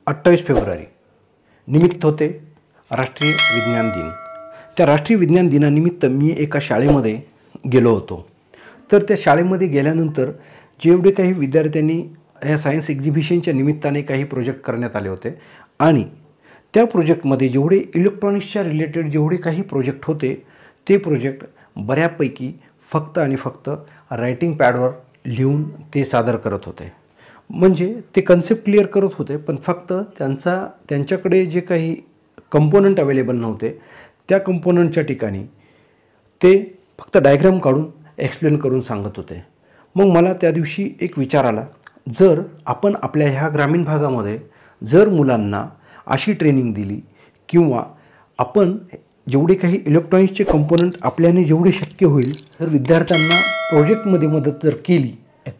28 February निमित्त होते राष्ट्रीय विज्ञान दिन। त्या राष्ट्रीय विज्ञान दिनानिमित्त मी एका शाळेमध्ये गेलो होतो। तर त्या शाळेमध्ये गेल्यानंतर जेवढे काही विद्यार्थ्यांनी या सायन्स एक्झिबिशनच्या निमित्ताने काही प्रोजेक्ट करण्यात आले होते आणि त्या प्रोजेक्टमध्ये जेवढे इलेक्ट्रॉनिक्सच्या रिलेटेड जेवढे काही प्रोजेक्ट होते ते प्रोजेक्ट बऱ्यापैकी फक्त आणि फक्त रायटिंग पॅडवर लिहून ते सादर करत होते। म्हणजे ते कन्सेप्ट क्लिअर करत होते, पण फक्त त्यांच्याकडे जे काही कंपोनंट अवेलेबल नव्हते त्या कंपोनंटच्या ठिकाणी ते फक्त डायग्राम काढून एक्सप्लेन करून सांगत होते। मग मला त्या दिवशी एक विचार आला, जर आपण आपल्या ह्या ग्रामीण भागामध्ये जर मुलांना अशी ट्रेनिंग दिली किंवा आपण जेवढे काही इलेक्ट्रॉनिक्सचे कंपोनंट आपल्याने जेवढे शक्य होईल तर विद्यार्थ्यांना प्रोजेक्टमध्ये मदत जर केली,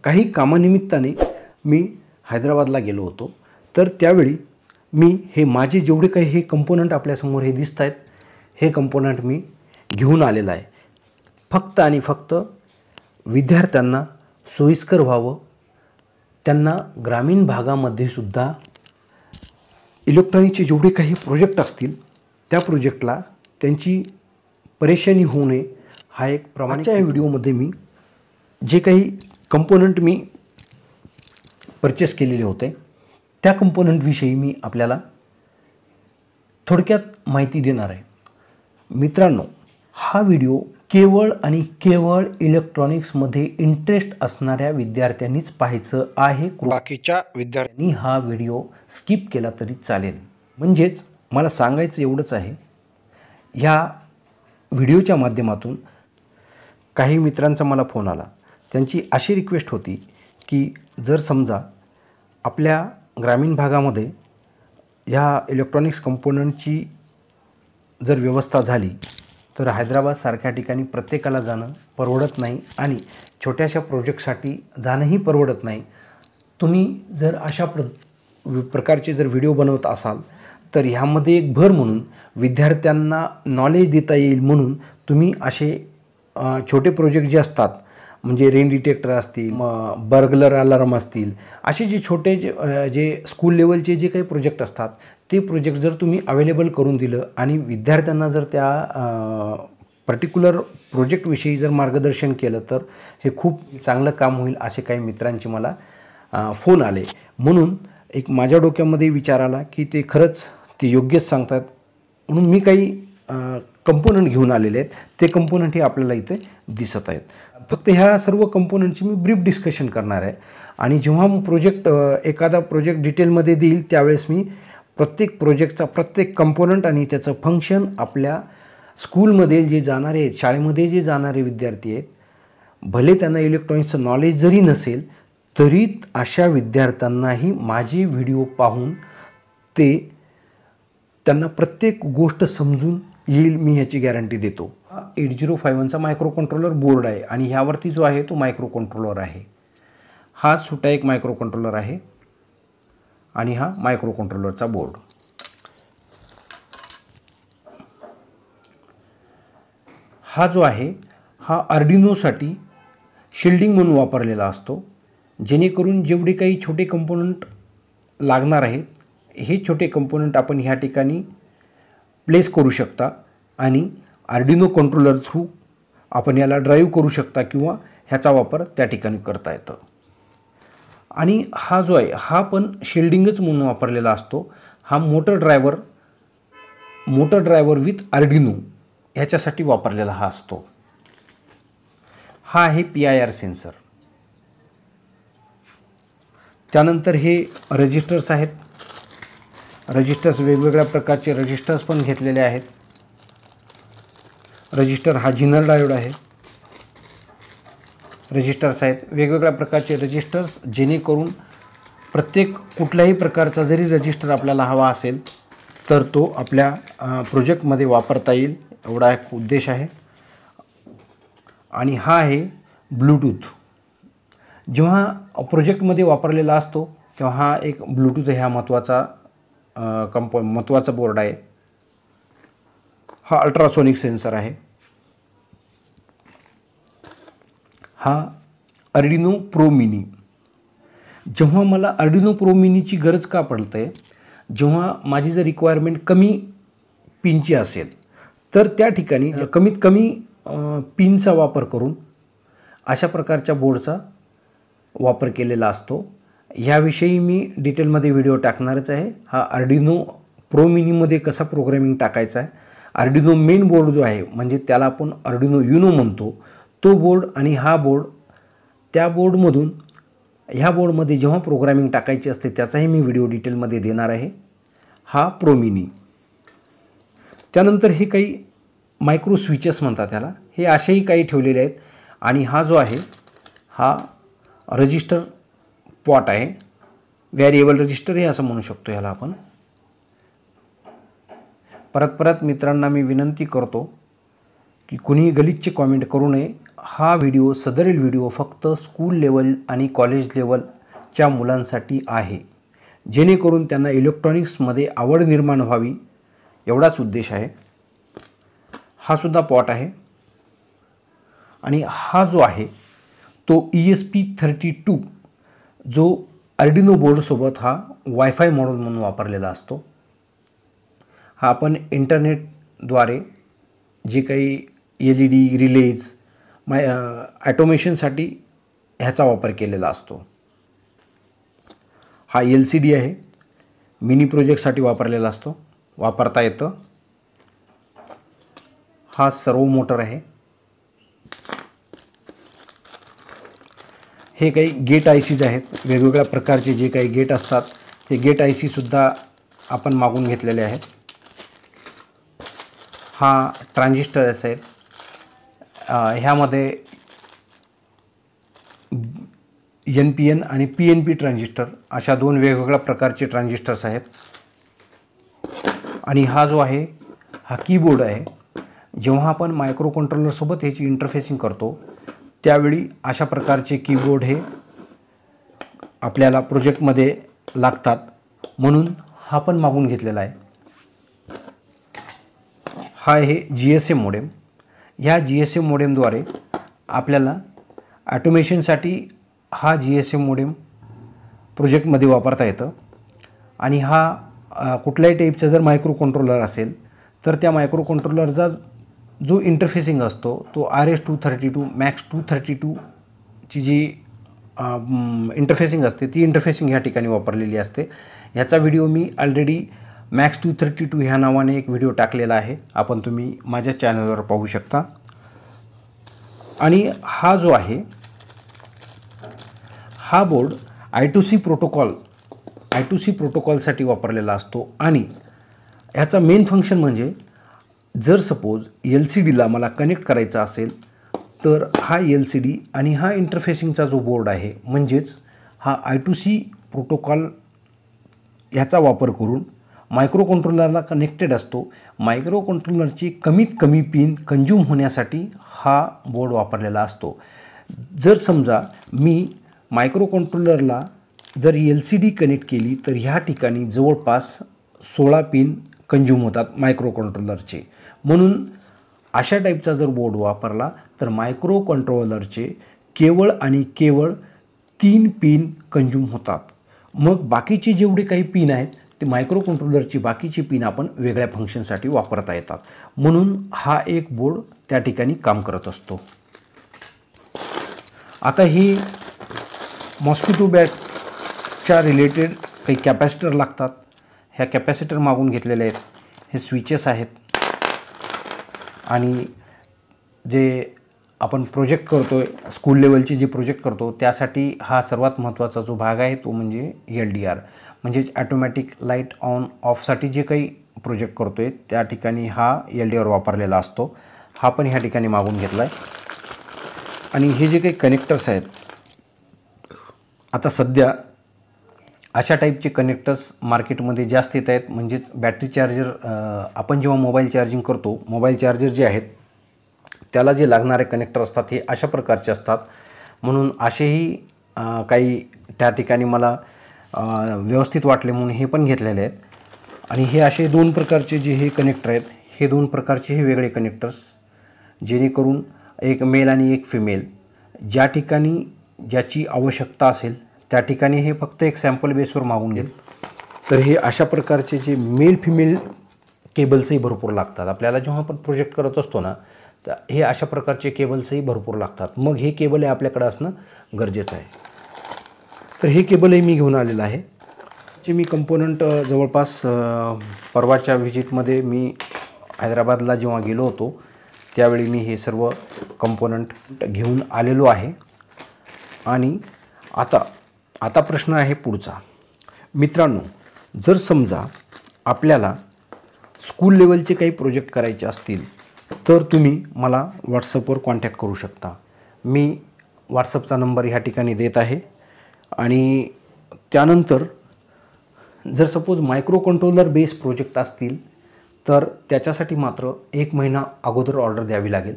काही कामानिमित्ताने मी हैदराबादला गेलो होतो। तर त्यावेळी मी हे माझे जेवढे काही हे कंपोनंट आपल्यासमोर हे दिसत आहेत हे कंपोनंट मी घेऊन आलेला आहे, फक्त आणि फक्त विद्यार्थ्यांना सोयीस्कर व्हावं, त्यांना ग्रामीण भागामध्ये सुद्धा इलेक्ट्रॉनिकचे जेवढे काही प्रोजेक्ट असतील त्या प्रोजेक्टला त्यांची परेशानी होऊ नये हा एक प्रमाणाच्या व्हिडिओमध्ये मी जे काही कंपोनंट मी परचेस केलेले होते त्या कंपोनंटविषयी मी आपल्याला थोडक्यात माहिती देणार आहे। मित्रांनो, हा व्हिडिओ केवळ आणि केवळ इलेक्ट्रॉनिक्समध्ये इंटरेस्ट असणाऱ्या विद्यार्थ्यांनीच पाहायचं आहे। बाकीच्या विद्यार्थ्यांनी हा व्हिडिओ स्किप केला तरी चालेल। म्हणजेच मला सांगायचं एवढंच आहे, ह्या व्हिडिओच्या माध्यमातून काही मित्रांचा मला फोन आला, त्यांची अशी रिक्वेस्ट होती की जर समजा आपल्या ग्रामीण भागामध्ये ह्या इलेक्ट्रॉनिक्स कंपोनंटची जर व्यवस्था झाली तर हैदराबादसारख्या ठिकाणी प्रत्येकाला जाणं परवडत नाही आणि छोट्याशा प्रोजेक्टसाठी जाणंही परवडत नाही। तुम्ही जर अशा प्रकारचे जर व्हिडिओ बनवत असाल तर ह्यामध्ये एक भर म्हणून विद्यार्थ्यांना नॉलेज देता येईल म्हणून तुम्ही असे छोटे प्रोजेक्ट जे असतात, म्हणजे रेन डिटेक्टर असतील, बर्गलर अलार्म असतील, असे जे छोटे जे स्कूल लेवलचे जे काही प्रोजेक्ट असतात ते प्रोजेक्ट जर तुम्ही अवेलेबल करून दिलं आणि विद्यार्थ्यांना जर त्या पर्टिक्युलर प्रोजेक्टविषयी जर मार्गदर्शन केलं तर हे खूप चांगलं काम होईल असे काही मित्रांचे मला फोन आले। म्हणून एक माझ्या डोक्यामध्ये विचार आला की ते खरंच ते योग्यच सांगतात, म्हणून मी काही कंपोनंट घेऊन आलेले आहेत। ते कंपोनंट हे आपल्याला इथे दिसत आहेत। फक्त ह्या सर्व कंपोनंटची मी ब्रीफ डिस्कशन करणार आहे आणि जेव्हा एखादा प्रोजेक्ट डिटेलमध्ये देईल त्यावेळेस मी प्रत्येक प्रोजेक्टचा प्रत्येक कंपोनंट आणि त्याचं फंक्शन आपल्या स्कूलमध्ये जे जाणारे आहेत, शाळेमध्ये जे जाणारे विद्यार्थी आहेत, भले त्यांना इलेक्ट्रॉनिक्सचं नॉलेज जरी नसेल तरी अशा विद्यार्थ्यांनाही माझे व्हिडिओ पाहून त्यांना प्रत्येक गोष्ट समजून येईल, मी ह्याची गॅरंटी देतो। हा 8051चा मायक्रो कंट्रोलर बोर्ड आहे आणि ह्यावरती जो आहे तो मायक्रो कंट्रोलर आहे। हा छोटा एक मायक्रो कंट्रोलर आहे आणि हा मायक्रो कंट्रोलरचा बोर्ड। हा जो आहे हा आर्डिनोसाठी शिल्डिंग म्हणून वापरलेला असतो, जेणेकरून जेवढे काही छोटे कंपोनंट लागणार आहेत हे छोटे कंपोनंट आपण ह्या ठिकाणी प्लेस करू शकता आणि आर्डिनो कंट्रोलर थ्रू आपण याला ड्राईव्ह करू शकता किंवा ह्याचा वापर त्या ठिकाणी करता येतं। आणि हा जो आहे हा पण शिल्डिंगच म्हणून वापरलेला असतो। हा मोटर ड्रायव्हर विथ आर्डिनो ह्याच्यासाठी वापरलेला हा असतो। हा आहे PIR सेन्सर। त्यानंतर हे रजिस्टर्स आहेत, रजिस्टर्स वेगवेगळ्या प्रकारचे रजिस्टर्स पण घेतलेले आहेत। रजिस्टर हा झिनर डायोड आहे। रजिस्टर्स आहेत वेगवेगळ्या प्रकारचे रजिस्टर्स, जेणेकरून प्रत्येक कुठल्याही प्रकारचा जरी रजिस्टर आपल्याला हवा असेल तर तो आपल्या प्रोजेक्टमध्ये वापरता येईल, एवढा एक उद्देश आहे। आणि हा आहे ब्लूटूथ। जेव्हा प्रोजेक्टमध्ये वापरलेला असतो तेव्हा हा एक ब्लूटूथ ह्या महत्त्वाचा बोर्ड आहे। हा अल्ट्रासोनिक सेन्सर आहे। हा आर्डिनो प्रो मिनी। जेव्हा मला आर्डिनो प्रो मिनीची गरज का पडते, जेव्हा माझी जर रिक्वायरमेंट कमी पिनची असेल तर त्या ठिकाणी कमीत कमी पिनचा वापर करून अशा प्रकारच्या बोर्डचा वापर केलेला असतो। ह्याविषयी मी डिटेलमध्ये व्हिडिओ टाकणारच आहे। हा आर्डिनो प्रो मिनीमध्ये कसा प्रोग्रामिंग टाकायचा आहे, आर्डिनो मेन बोर्ड जो आहे म्हणजे त्याला आपण आर्डिनो युनो म्हणतो, तो बोर्ड आणि हा बोर्ड, त्या बोर्डमधून ह्या बोर्डमध्ये जेव्हा प्रोग्रामिंग टाकायची असते त्याचाही मी व्हिडिओ डिटेलमध्ये देणार आहे। हा प्रो मिनी। त्यानंतर हे काही मायक्रो स्विचेस म्हणतात त्याला, हे असेही काही ठेवलेले आहेत। आणि हा जो आहे हा रजिस्टर पॉट आहे, व्हेरिएबल रजिस्टर हे असं म्हणू शकतो याला आपण। परत मित्रांना मी विनंती करतो की कुणीही गलिच्छ कॉमेंट करू नये। हा व्हिडिओ, सदरील व्हिडिओ फक्त स्कूल लेवल आणि कॉलेज लेवलच्या मुलांसाठी आहे, जेणेकरून त्यांना इलेक्ट्रॉनिक्समध्ये आवड निर्माण व्हावी, एवढाच उद्देश आहे। हा सुद्धा पॉट आहे आणि हा जो आहे तो ESP32 जो आर्डिनो बोर्डसोबत हा वायफाय मॉडेल म्हणून वापरलेला असतो। हा आपण इंटरनेटद्वारे जे काही LED रिलेज ॲटोमेशनसाठी ह्याचा वापर केलेला असतो। हा LCD आहे, मिनी प्रोजेक्टसाठी वापरलेला असतो, वापरता येतं। हा सर्वो मोटर आहे। हे काही गेट ICs आहेत, वेगवेगळ्या प्रकारचे जे काही गेट असतात ते गेट IC सुद्धा आपण मागून घेतलेले आहेत। हा ट्रान्झिस्टर आहेत, ह्यामध्ये NPN आणि PNP ट्रान्झिस्टर अशा दोन वेगवेगळ्या प्रकारचे ट्रान्झिस्टर्स आहेत। आणि हा जो आहे हा कीबोर्ड आहे। जेव्हा आपण मायक्रो कंट्रोलरसोबत ह्याची इंटरफेसिंग करतो त्यावेळी अशा प्रकारचे कीबोर्ड हे आपल्याला प्रोजेक्टमध्ये लागतात, म्हणून हा पण मागून घेतलेला आहे। हा आहे GSM मोडेम। ह्या GSM मोडेमद्वारे आपल्याला ॲटोमेशनसाठी हा GSM मोडेम प्रोजेक्टमध्ये वापरता येतं। आणि हा कुठल्याही टाईपचा जर मायक्रो कंट्रोलर असेल तर त्या मायक्रो कंट्रोलरचा जो इंटरफेसिंग असतो तो RS-232 MAX232 ची जी इंटरफेसिंग असते ती इंटरफेसिंग ह्या ठिकाणी वापरलेली असते। ह्याचा व्हिडिओ मी ऑलरेडी MAX232 ह्या नावाने एक व्हिडिओ टाकलेला आहे, आपण तुम्ही माझ्या चॅनलवर पाहू शकता। आणि हा जो आहे हा बोर्ड I2C प्रोटोकॉलसाठी वापरलेला असतो। आणि ह्याचा मेन फंक्शन म्हणजे जर सपोज LCDला मला कनेक्ट करायचा असेल तर हा LCD आणि हा इंटरफेसिंगचा जो बोर्ड आहे म्हणजेच हा I2C प्रोटोकॉल ह्याचा वापर करून मायक्रो कंट्रोलरला कनेक्टेड असतो। मायक्रो कंट्रोलरची कमीत कमी पिन कंज्यूम होण्यासाठी हा बोर्ड वापरलेला असतो। जर समजा मी मायक्रो कंट्रोलरला जर LCD कनेक्ट केली तर ह्या ठिकाणी जवळपास 16 पिन कंज्यूम होतात मायक्रो कंट्रोलरचे, म्हणून अशा टाईपचा जर बोर्ड वापरला तर मायक्रो कंट्रोलरचे केवळ आणि केवळ 3 पिन कंज्यूम होतात। मग बाकीचे जेवढे काही पिन आहेत ते मायक्रो कंट्रोलरची बाकीची पिन आपण वेगळ्या फंक्शनसाठी वापरता येतात, म्हणून हा एक बोर्ड त्या ठिकाणी काम करत असतो। आता ही मॉस्किटो बॅटच्या रिलेटेड काही कॅपॅसिटर लागतात, ह्या कॅपॅसिटर मागून घेतलेले आहेत। हे स्विचेस आहेत आणि जे आपण प्रोजेक्ट करतोय स्कूल लेवलचे जे प्रोजेक्ट करतो त्यासाठी हा सर्वात महत्त्वाचा जो भाग आहे तो म्हणजे LDR, म्हणजेच ॲटोमॅटिक लाईट ऑन ऑफसाठी जे काही प्रोजेक्ट करतोय त्या ठिकाणी हा LDR वापरलेला असतो। हा पण ह्या ठिकाणी मागून घेतला आहे। आणि हे जे काही कनेक्टर्स आहेत, आता सध्या अशा टाईपचे कनेक्टर्स मार्केटमध्ये जास्त येत आहेत, म्हणजेच बॅटरी चार्जर आपण जेव्हा मोबाईल चार्जिंग करतो, मोबाईल चार्जर जे आहेत त्याला जे लागणारे कनेक्टर असतात हे अशा प्रकारचे असतात, म्हणून असेही काही त्या ठिकाणी मला व्यवस्थित वाटले म्हणून हे पण घेतलेले आहेत। आणि हे असे दोन प्रकारचे जे हे कनेक्टर आहेत, हे दोन प्रकारचे हे वेगळे कनेक्टर्स, जेणेकरून एक मेल आणि एक फिमेल ज्या ठिकाणी ज्याची आवश्यकता असेल त्या ठिकाणी हे फक्त एक सॅम्पल बेसवर मागून घेईल। तर हे अशा प्रकारचे जे मेल फिमेल केबल्सही भरपूर लागतात आपल्याला जेव्हा आपण प्रोजेक्ट करत असतो ना, तर हे अशा प्रकारचे केबल्सही भरपूर लागतात. मग हे केबल हे आपल्याकडे असणं गरजेचं आहे. तर हे केबलही मी घेऊन आलेलं आहे. जे मी कंपोनंट जवळपास परवाच्या व्हिजिटमध्ये मी हैदराबादला जेव्हा गेलो होतो त्यावेळी मी हे सर्व कंपोनंट घेऊन आलेलो आहे. आणि आता प्रश्न आहे पुढचा. मित्रांनो, जर समजा आपल्याला स्कूल लेवलचे काही प्रोजेक्ट करायचे असतील तर तुम्ही मला व्हॉट्सअपवर कॉन्टॅक्ट करू शकता. मी व्हॉट्सअपचा नंबर ह्या ठिकाणी देत आहे. आणि त्यानंतर जर suppose micro controller base project असतील तर त्याच्यासाठी मात्र 1 महिना अगोदर ऑर्डर द्यावी लागेल,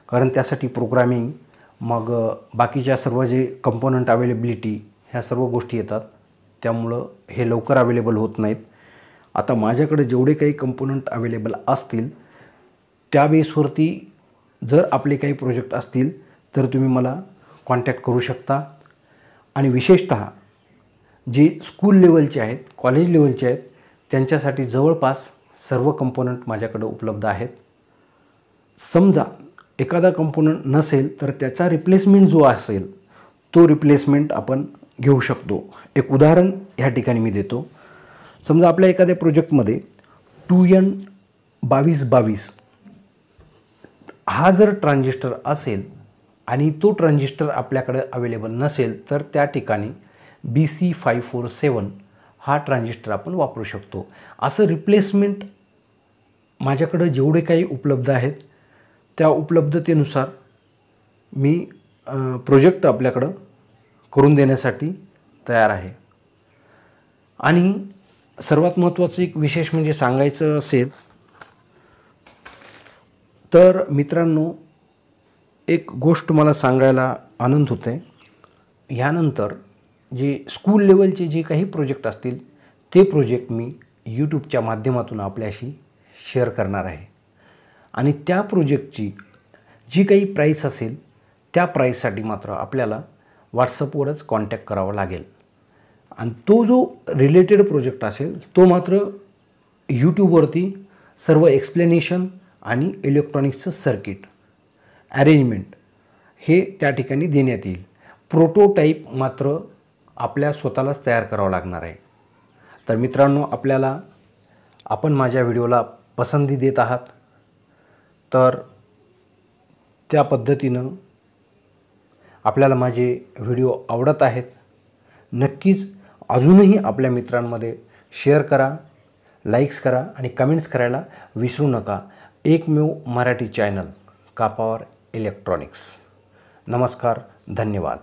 कारण त्यासाठी प्रोग्रामिंग मग बाकीच्या सर्व जे कंपोनंट अवेलेबिलिटी ह्या सर्व गोष्टी येतात, त्यामुळं हे लवकर अवेलेबल होत नाहीत. आता माझ्याकडे जेवढे काही कंपोनंट अवेलेबल असतील त्या बेसवरती जर आपले काही प्रोजेक्ट असतील तर तुम्ही मला कॉन्टॅक्ट करू शकता. आणि विशेषतः जे स्कूल लेवलचे आहेत, कॉलेज लेवलचे आहेत, त्यांच्यासाठी जवळपास सर्व कंपोनंट माझ्याकडे उपलब्ध आहेत. समजा एखादा कंपोनंट नसेल तर त्याचा रिप्लेसमेंट जो असेल तो रिप्लेसमेंट आपण घेऊ शकतो. एक उदाहरण ह्या ठिकाणी मी देतो. समजा आपल्या एखाद्या प्रोजेक्टमध्ये 2N2222 हा जर ट्रान्झिस्टर असेल आणि तो ट्रान्झिस्टर आपल्याकडे अवेलेबल नसेल तर त्या ठिकाणी BC547 हा ट्रान्झिस्टर आपण वापरू शकतो. असं रिप्लेसमेंट माझ्याकडे जेवढे काही उपलब्ध आहेत त्या उपलब्धतेनुसार मी प्रोजेक्ट आपल्याकडं करून देण्यासाठी तयार आहे. आणि सर्वात महत्त्वाचं एक विशेष म्हणजे सांगायचं असेल तर मित्रांनो, एक गोष्ट मला सांगायला आनंद होत आहे. ह्यानंतर जे स्कूल लेवलचे जे काही प्रोजेक्ट असतील ते प्रोजेक्ट मी यूट्यूबच्या माध्यमातून आपल्याशी शेअर करणार आहे. आणि त्या प्रोजेक्टची जी काही प्राईस असेल त्या प्राईससाठी मात्र आपल्याला व्हॉट्सअपवरच कॉन्टॅक्ट करावा लागेल. आणि तो जो रिलेटेड प्रोजेक्ट असेल तो मात्र यूट्यूबवरती सर्व एक्सप्लेनेशन आणि इलेक्ट्रॉनिक्सचं सर्किट अरेंजमेंट हे त्या ठिकाणी देण्यात येईल. प्रोटोटाईप मात्र आपल्या स्वतःलाच तयार करावं लागणार आहे. तर मित्रांनो, आपण माझ्या व्हिडिओला पसंती देत आहात तर त्या पद्धतीनं आपल्याला माझे व्हिडिओ आवडत आहेत. नक्कीच अजूनही आपल्या मित्रांमध्ये शेअर करा, लाईक्स करा आणि कमेंट्स करायला विसरू नका. एकमेव मराठी चॅनल कापावर इलेक्ट्रॉनिक्स. नमस्कार, धन्यवाद.